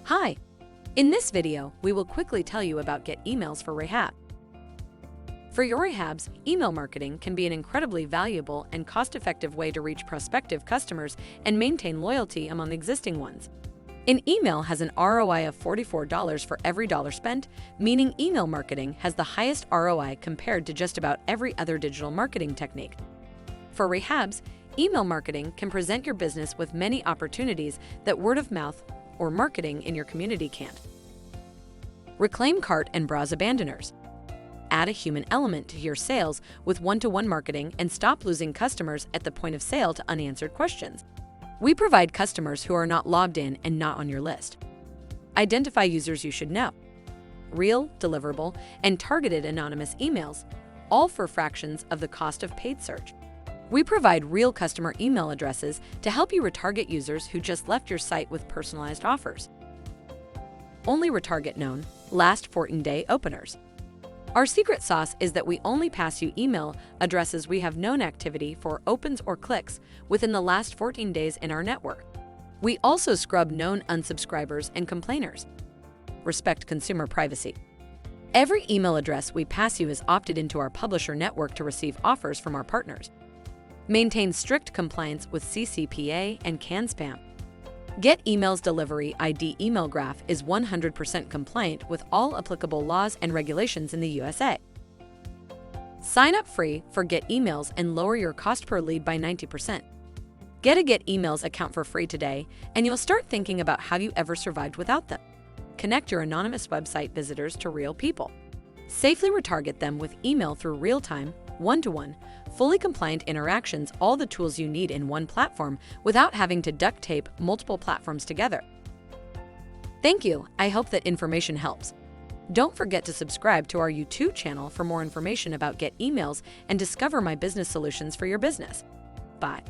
Hi! In this video, we will quickly tell you about Get Emails for Rehab. For your rehabs, email marketing can be an incredibly valuable and cost-effective way to reach prospective customers and maintain loyalty among existing ones. An email has an ROI of $44 for every dollar spent, meaning email marketing has the highest ROI compared to just about every other digital marketing technique. For rehabs, email marketing can present your business with many opportunities that word of mouth or marketing in your community can't. Reclaim cart and browse abandoners. Add a human element to your sales with one-to-one marketing and stop losing customers at the point of sale to unanswered questions. We provide customers who are not logged in and not on your list. Identify users you should know. Real, deliverable, and targeted anonymous emails, all for fractions of the cost of paid search. We provide real customer email addresses to help you retarget users who just left your site with personalized offers. Only retarget known, last 14-day openers. Our secret sauce is that we only pass you email addresses we have known activity for opens or clicks within the last 14 days in our network. We also scrub known unsubscribers and complainers. Respect consumer privacy. Every email address we pass you is opted into our publisher network to receive offers from our partners. Maintain strict compliance with CCPA and CAN spam. Get Emails Delivery ID email graph is 100% compliant with all applicable laws and regulations in the USA. Sign up free for Get Emails and lower your cost per lead by 90%. Get a Get Emails account for free today, and you'll start thinking about how you ever survived without them. Connect your anonymous website visitors to real people. Safely retarget them with email through real-time, one-to-one, fully compliant interactions, all the tools you need in one platform without having to duct tape multiple platforms together. Thank you. I hope that information helps. Don't forget to subscribe to our YouTube channel for more information about Get Emails and discover my business solutions for your business. Bye.